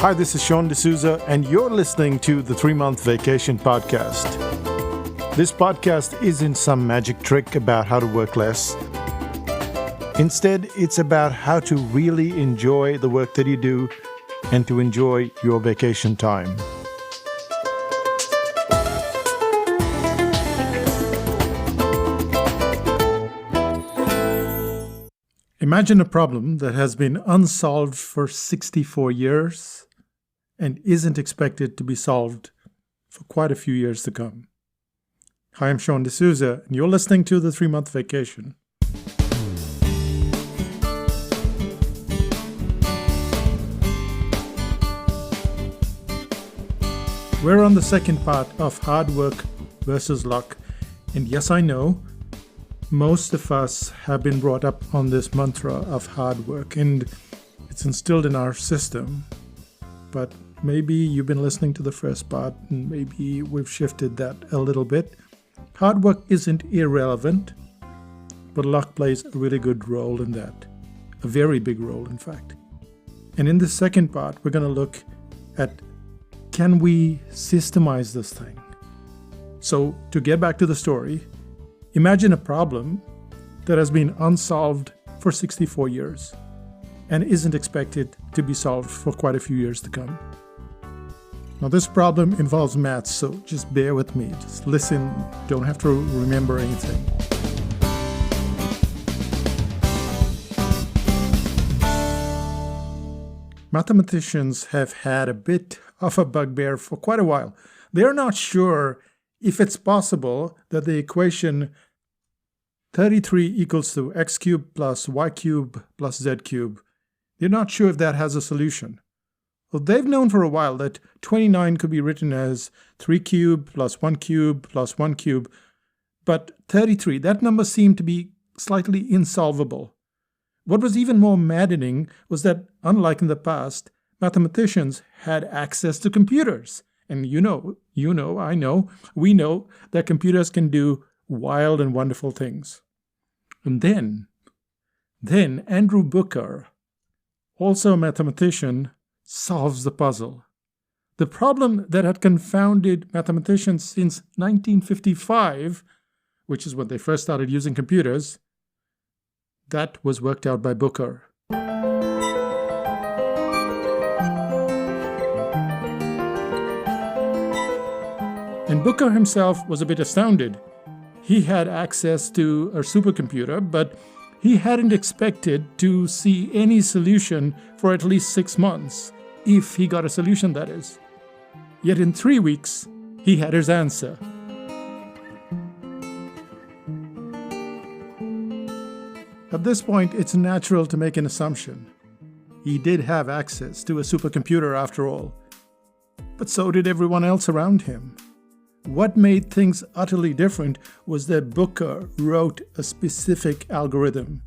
Hi, this is Sean D'Souza, and you're listening to the 3-Month Vacation Podcast. This podcast isn't some magic trick about how to work less. Instead, it's about how to really enjoy the work that you do and to enjoy your vacation time. Imagine a problem that has been unsolved for 64 years and isn't expected to be solved for quite a few years to come. Hi, I'm Sean D'Souza, and you're listening to the 3-Month Vacation. We're on the second part of hard work versus luck, and yes, I know, most of us have been brought up on this mantra of hard work, and it's instilled in our system. But maybe you've been listening to the first part, and maybe we've shifted that a little bit. Hard work isn't irrelevant, but luck plays a really good role in that. A very big role, in fact. And in the second part, we're going to look at, can we systemize this thing? So, to get back to the story, imagine a problem that has been unsolved for 64 years and isn't expected to be solved for quite a few years to come. Now, this problem involves maths, so just bear with me. Just listen, don't have to remember anything. Mathematicians have had a bit of a bugbear for quite a while. They're not sure if it's possible that the equation 33 equals to x cubed plus y cubed plus z cubed, they're not sure if that has a solution. Well, they've known for a while that 29 could be written as 3 cubed plus 1 cubed plus 1 cubed, but 33, that number seemed to be slightly insolvable. What was even more maddening was that, unlike in the past, mathematicians had access to computers. And we know that computers can do wild and wonderful things. And then Andrew Booker, also a mathematician, solves the puzzle. The problem that had confounded mathematicians since 1955, which is when they first started using computers, that was worked out by Booker. And Booker himself was a bit astounded. He had access to a supercomputer, but he hadn't expected to see any solution for at least 6 months, if he got a solution, that is. Yet in 3 weeks, he had his answer. At this point, it's natural to make an assumption. He did have access to a supercomputer after all, but so did everyone else around him. What made things utterly different was that Booker wrote a specific algorithm.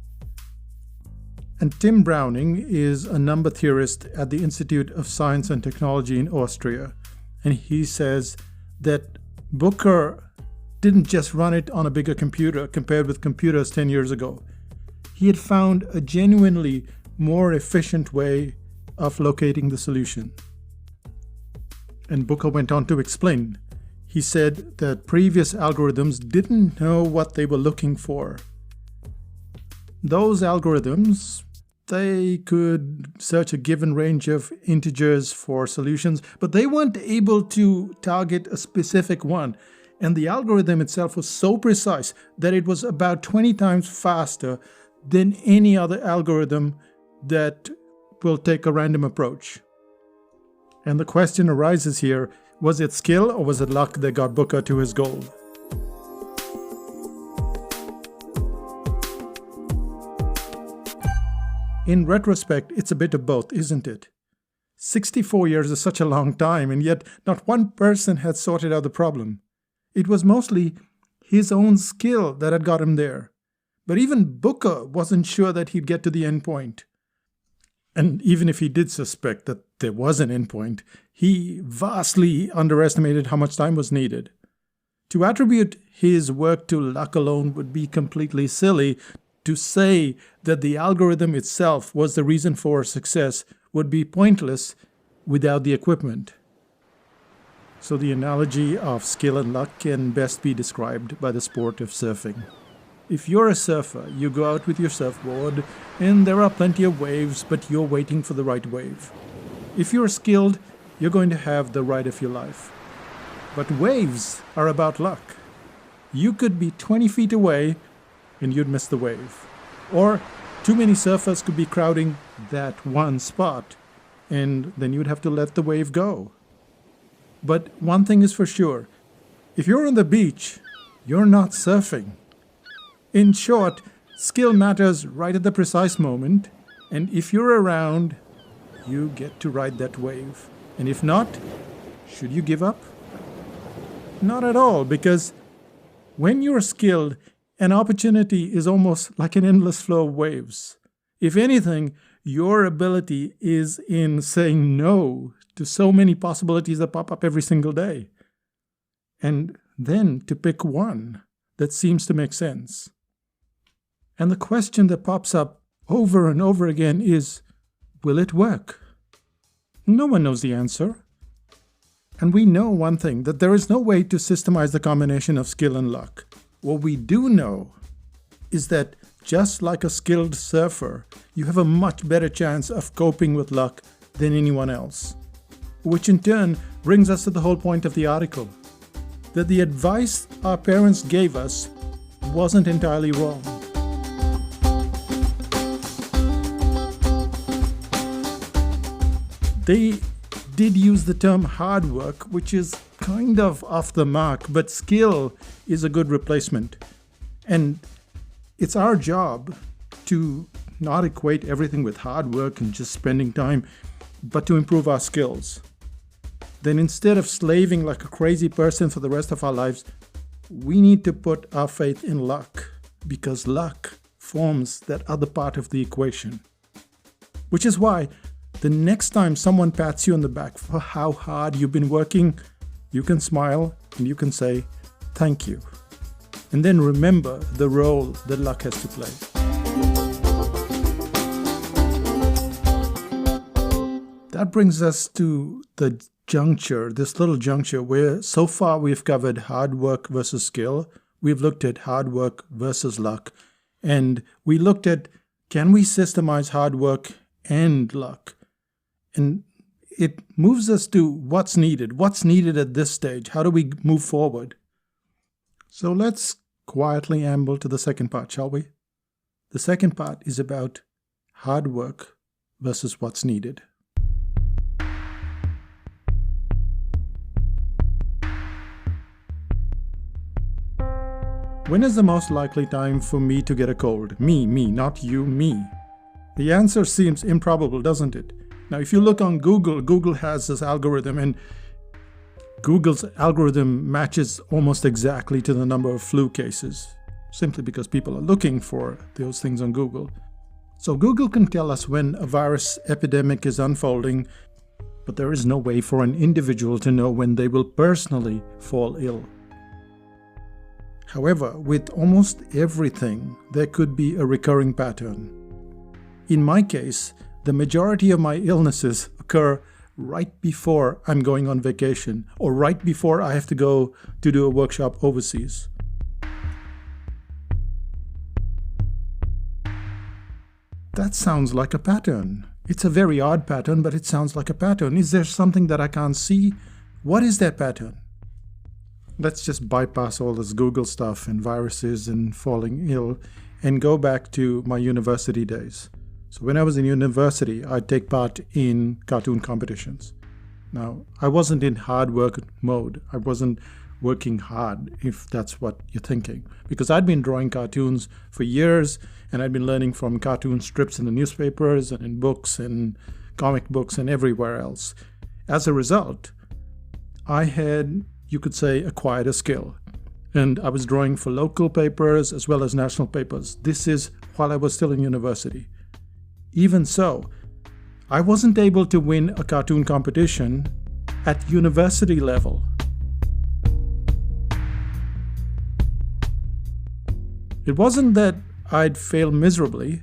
And Tim Browning is a number theorist at the Institute of Science and Technology in Austria. And he says that Booker didn't just run it on a bigger computer compared with computers 10 years ago. He had found a genuinely more efficient way of locating the solution. And Booker went on to explain. He said that previous algorithms didn't know what they were looking for. Those algorithms, they could search a given range of integers for solutions, but they weren't able to target a specific one. And the algorithm itself was so precise that it was about 20 times faster than any other algorithm that will take a random approach. And the question arises here, was it skill or was it luck that got Booker to his goal? In retrospect, it's a bit of both, isn't it? 64 years is such a long time, and yet not one person had sorted out the problem. It was mostly his own skill that had got him there. But even Booker wasn't sure that he'd get to the end point. And even if he did suspect that there was an endpoint, he vastly underestimated how much time was needed. To attribute his work to luck alone would be completely silly. To say that the algorithm itself was the reason for success would be pointless without the equipment. So the analogy of skill and luck can best be described by the sport of surfing. If you're a surfer, you go out with your surfboard and there are plenty of waves, but you're waiting for the right wave. If you're skilled, you're going to have the ride of your life. But waves are about luck. You could be 20 feet away and you'd miss the wave. Or too many surfers could be crowding that one spot and then you'd have to let the wave go. But one thing is for sure, if you're on the beach, you're not surfing. In short, skill matters right at the precise moment, and if you're around, you get to ride that wave. And if not, should you give up? Not at all, because when you're skilled, an opportunity is almost like an endless flow of waves. If anything, your ability is in saying no to so many possibilities that pop up every single day. And then to pick one that seems to make sense. And the question that pops up over and over again is, will it work? No one knows the answer. And we know one thing, that there is no way to systemize the combination of skill and luck. What we do know is that just like a skilled surfer, you have a much better chance of coping with luck than anyone else. Which in turn brings us to the whole point of the article, that the advice our parents gave us wasn't entirely wrong. They did use the term hard work, which is kind of off the mark, but skill is a good replacement. And it's our job to not equate everything with hard work and just spending time, but to improve our skills. Then instead of slaving like a crazy person for the rest of our lives, we need to put our faith in luck, because luck forms that other part of the equation. Which is why the next time someone pats you on the back for how hard you've been working, you can smile and you can say, thank you. And then remember the role that luck has to play. That brings us to the juncture, this little juncture where so far we've covered hard work versus skill. We've looked at hard work versus luck. And we looked at, can we systemize hard work and luck? And it moves us to what's needed. What's needed at this stage? How do we move forward? So let's quietly amble to the second part, shall we? The second part is about hard work versus what's needed. When is the most likely time for me to get a cold? Me, not you, me. The answer seems improbable, doesn't it? Now, if you look on Google, Google has this algorithm, and Google's algorithm matches almost exactly to the number of flu cases, simply because people are looking for those things on Google. So Google can tell us when a virus epidemic is unfolding, but there is no way for an individual to know when they will personally fall ill. However, with almost everything, there could be a recurring pattern. In my case, the majority of my illnesses occur right before I'm going on vacation or right before I have to go to do a workshop overseas. That sounds like a pattern. It's a very odd pattern, but it sounds like a pattern. Is there something that I can't see? What is that pattern? Let's just bypass all this Google stuff and viruses and falling ill and go back to my university days. So when I was in university, I'd take part in cartoon competitions. Now, I wasn't in hard work mode. I wasn't working hard, if that's what you're thinking, because I'd been drawing cartoons for years and I'd been learning from cartoon strips in the newspapers and in books and comic books and everywhere else. As a result, I had, you could say, acquired a skill. And I was drawing for local papers as well as national papers. This is while I was still in university. Even so, I wasn't able to win a cartoon competition at university level. It wasn't that I'd failed miserably.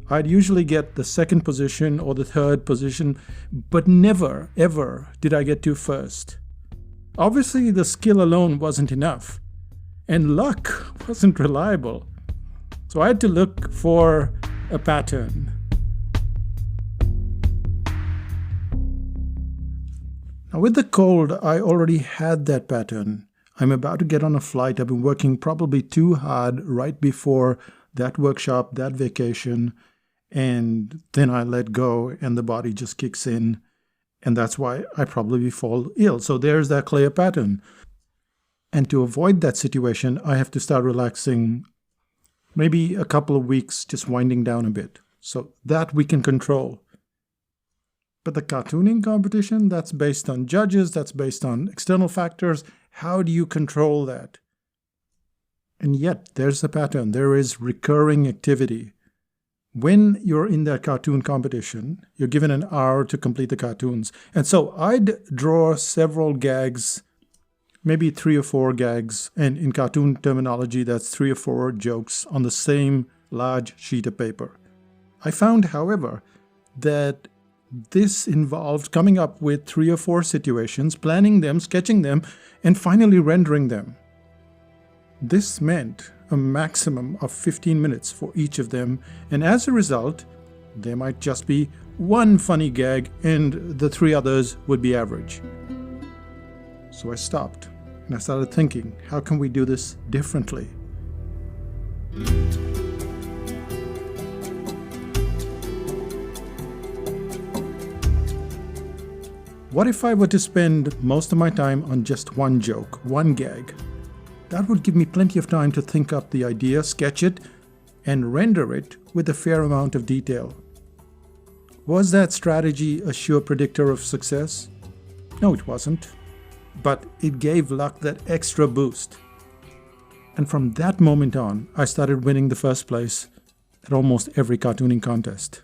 I'd usually get the second position or the third position, but never, ever did I get to first. Obviously, the skill alone wasn't enough, and luck wasn't reliable. So I had to look for a pattern. Now, with the cold, I already had that pattern. I'm about to get on a flight. I've been working probably too hard right before that workshop, that vacation, and then I let go and the body just kicks in, and that's why I probably fall ill. So there's that clear pattern. And to avoid that situation, I have to start relaxing, maybe a couple of weeks, just winding down a bit. So that we can control. But the cartooning competition, that's based on judges, that's based on external factors. How do you control that? And yet, there's a pattern. There is recurring activity. When you're in that cartoon competition, you're given an hour to complete the cartoons. And so I'd draw several gags, maybe 3 or 4 gags. And in cartoon terminology, that's 3 or 4 jokes on the same large sheet of paper. I found, however, that this involved coming up with 3 or 4 situations, planning them, sketching them, and finally rendering them. This meant a maximum of 15 minutes for each of them, and as a result, there might just be 1 funny gag and the 3 others would be average. So I stopped and I started thinking, how can we do this differently? What if I were to spend most of my time on just 1 joke, 1 gag? That would give me plenty of time to think up the idea, sketch it, and render it with a fair amount of detail. Was that strategy a sure predictor of success? No, it wasn't. But it gave luck that extra boost. And from that moment on, I started winning the first place at almost every cartooning contest.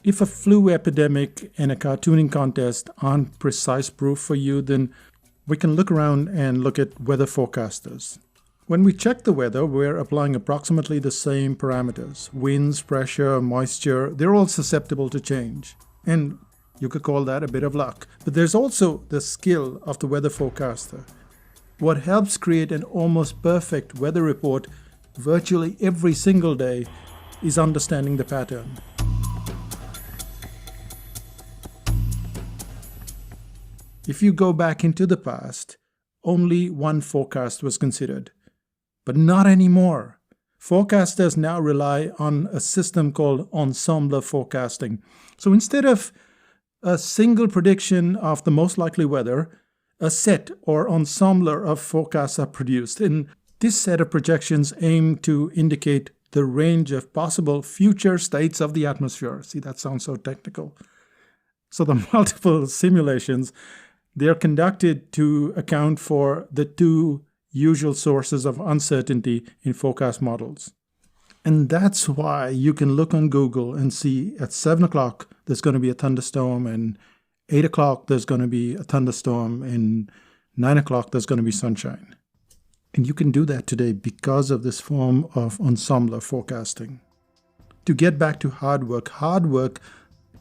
If a flu epidemic and a cartooning contest aren't precise proof for you, then we can look around and look at weather forecasters. When we check the weather, we're applying approximately the same parameters. Winds, pressure, moisture, they're all susceptible to change. And you could call that a bit of luck. But there's also the skill of the weather forecaster. What helps create an almost perfect weather report virtually every single day is understanding the pattern. If you go back into the past, only 1 forecast was considered. But not anymore. Forecasters now rely on a system called ensemble forecasting. So instead of a single prediction of the most likely weather, a set or ensemble of forecasts are produced. And this set of projections aim to indicate the range of possible future states of the atmosphere. See, that sounds so technical. So the multiple simulations, they're conducted to account for the 2 usual sources of uncertainty in forecast models. And that's why you can look on Google and see at 7 o'clock there's going to be a thunderstorm, and 8 o'clock there's going to be a thunderstorm, and 9 o'clock there's going to be sunshine. And you can do that today because of this form of ensemble forecasting. To get back to hard work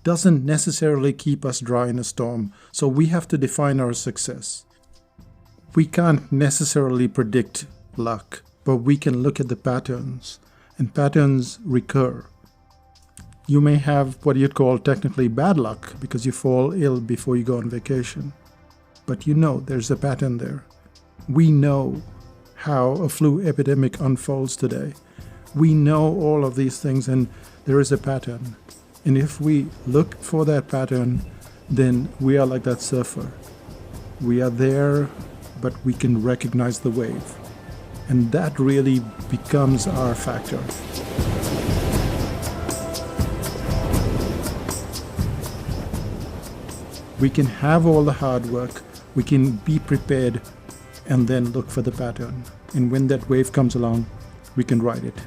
doesn't necessarily keep us dry in a storm, so we have to define our success. We can't necessarily predict luck, but we can look at the patterns, and patterns recur. You may have what you'd call technically bad luck because you fall ill before you go on vacation, but you know there's a pattern there. We know how a flu epidemic unfolds today. We know all of these things, and there is a pattern. And if we look for that pattern, then we are like that surfer. We are there, but we can recognize the wave. And that really becomes our factor. We can have all the hard work, we can be prepared, and then look for the pattern. And when that wave comes along, we can ride it.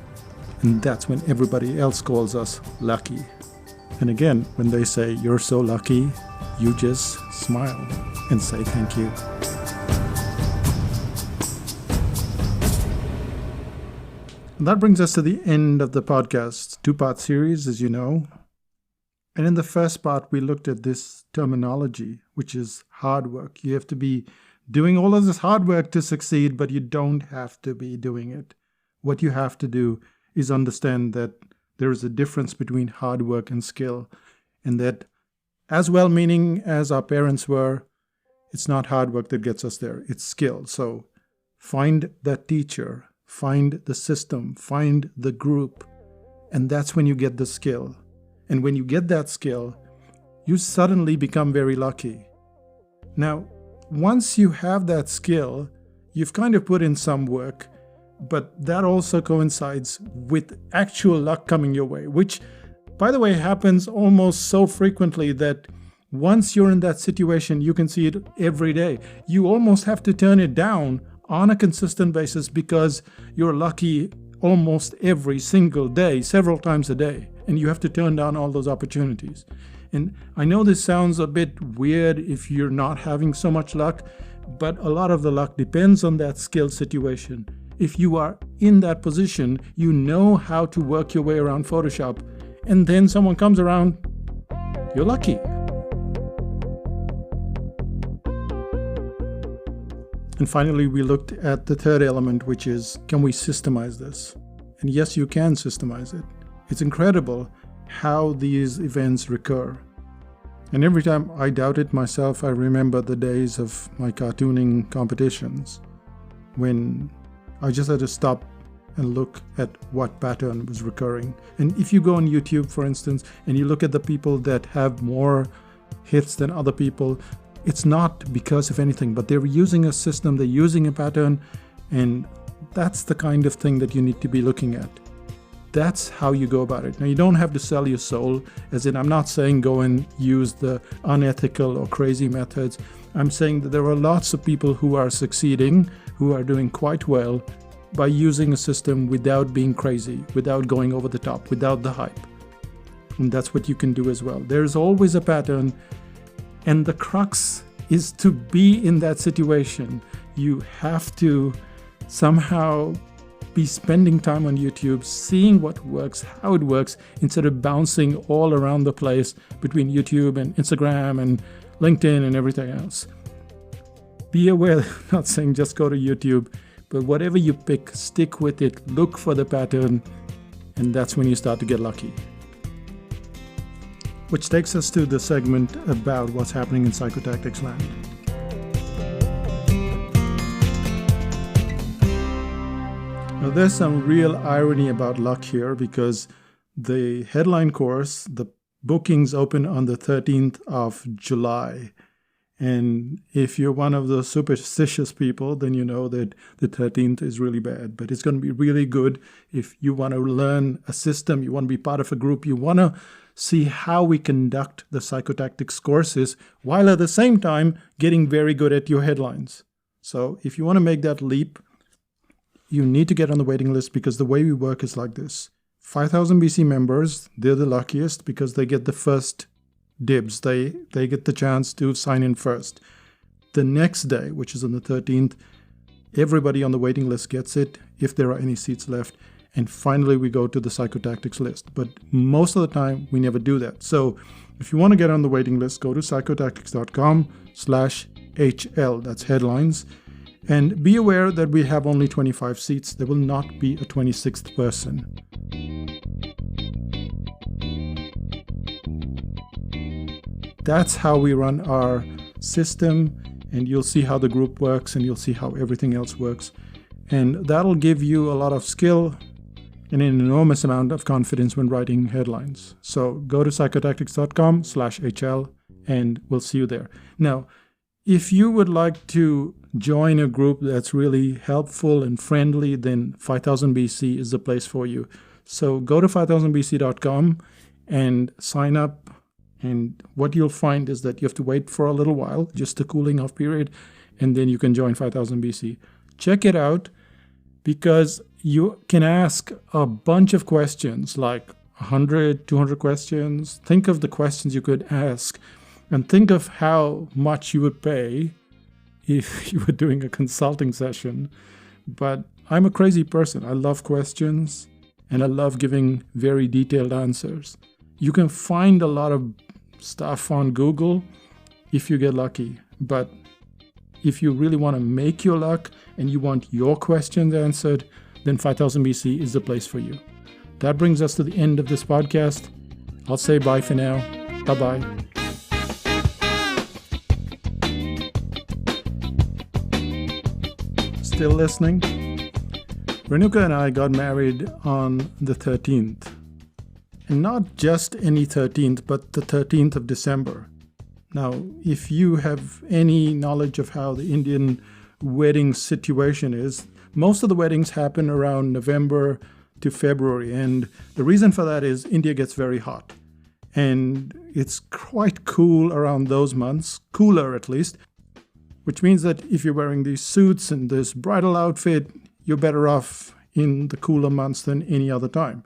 And that's when everybody else calls us lucky. And again, when they say, "You're so lucky," you just smile and say thank you. That brings us to the end of the podcast, two-part series, as you know. And in the first part, we looked at this terminology, which is hard work. You have to be doing all of this hard work to succeed, but you don't have to be doing it. What you have to do is understand that there is a difference between hard work and skill, and that as well-meaning as our parents were, it's not hard work that gets us there, it's skill. So find that teacher, find the system, find the group, and that's when you get the skill. And when you get that skill, you suddenly become very lucky. Now, once you have that skill, you've kind of put in some work, but that also coincides with actual luck coming your way, which, by the way, happens almost so frequently that once you're in that situation, you can see it every day. You almost have to turn it down on a consistent basis because you're lucky almost every single day, several times a day, and you have to turn down all those opportunities. And I know this sounds a bit weird if you're not having so much luck, but a lot of the luck depends on that skill situation. If you are in that position, you know how to work your way around Photoshop, and then someone comes around, you're lucky. And finally, we looked at the third element, which is, can we systemize this? And yes, you can systemize it. It's incredible how these events recur. And every time I doubt it myself, I remember the days of my cartooning competitions when I just had to stop and look at what pattern was recurring. And if you go on YouTube, for instance, and you look at the people that have more hits than other people, it's not because of anything, but they're using a system, they're using a pattern, and that's the kind of thing that you need to be looking at. That's how you go about it. Now, you don't have to sell your soul, as in, I'm not saying go and use the unethical or crazy methods. I'm saying that there are lots of people who are succeeding, who are doing quite well by using a system without being crazy, without going over the top, without the hype. And that's what you can do as well. There's always a pattern, and the crux is to be in that situation. You have to somehow be spending time on YouTube, seeing what works, how it works, instead of bouncing all around the place between YouTube and Instagram and LinkedIn and everything else. Be aware, I'm not saying just go to YouTube, but whatever you pick, stick with it, look for the pattern, and that's when you start to get lucky. Which takes us to the segment about what's happening in psychotactics land. Now, there's some real irony about luck here because the headline course, the bookings open on the 13th of July. And if you're one of those superstitious people, then you know that the 13th is really bad. But it's going to be really good if you want to learn a system, you want to be part of a group, you want to see how we conduct the psychotactics courses while at the same time getting very good at your headlines. So if you want to make that leap, you need to get on the waiting list because the way we work is like this. 5,000 BC members, they're the luckiest because they get the first dibs. They get the chance to sign in first. The next day, which is on the 13th, everybody on the waiting list gets it if there are any seats left. And finally, we go to the psychotactics list. But most of the time, we never do that. So if you want to get on the waiting list, go to psychotactics.com/HL. That's headlines. And be aware that we have only 25 seats. There will not be a 26th person. That's how we run our system. And you'll see how the group works and you'll see how everything else works. And that'll give you a lot of skill and an enormous amount of confidence when writing headlines. So go to psychotactics.com/HL and we'll see you there. Now, if you would like to join a group that's really helpful and friendly, then 5000 BC is the place for you. So go to 5000bc.com and sign up. And what you'll find is that you have to wait for a little while, just a cooling off period, and then you can join 5000 BC. Check it out because you can ask a bunch of questions, like 100, 200 questions. Think of the questions you could ask and think of how much you would pay if you were doing a consulting session. But I'm a crazy person. I love questions and I love giving very detailed answers. You can find a lot of stuff on Google if you get lucky, but if you really want to make your luck and you want your questions answered, then 5000 BC is the place for you. That brings us to the end of this podcast. I'll say bye for now. Bye-bye. Still listening? Renuka and I got married on the 13th. And not just any 13th, but the 13th of December. Now, if you have any knowledge of how the Indian wedding situation is, most of the weddings happen around November to February. And the reason for that is India gets very hot. And it's quite cool around those months, cooler at least, which means that if you're wearing these suits and this bridal outfit, you're better off in the cooler months than any other time.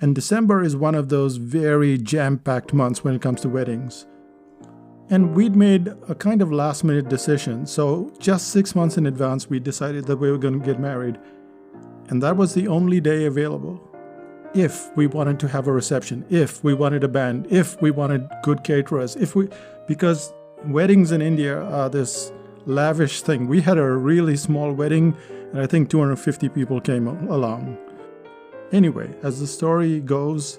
And December is one of those very jam-packed months when it comes to weddings. And we'd made a kind of last-minute decision. So just 6 months in advance, we decided that we were going to get married. And that was the only day available. If we wanted to have a reception, if we wanted a band, if we wanted good caterers, because weddings in India are this lavish thing. We had a really small wedding, and I think 250 people came along. Anyway, as the story goes,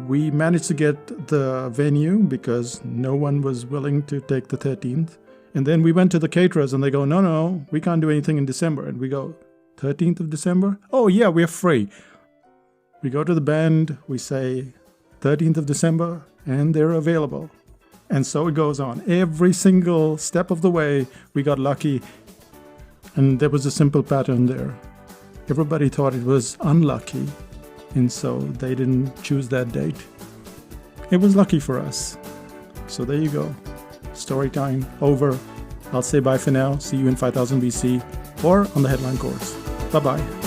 we managed to get the venue because no one was willing to take the 13th. And then we went to the caterers and they go, no, we can't do anything in December. And we go, 13th of December? Oh yeah, we're free. We go to the band, we say 13th of December, and they're available. And so it goes on. Every single step of the way, we got lucky. And there was a simple pattern there. Everybody thought it was unlucky, and so they didn't choose that date. It was lucky for us. So there you go. Story time over. I'll say bye for now. See you in 5000 BC or on the headline course. Bye-bye.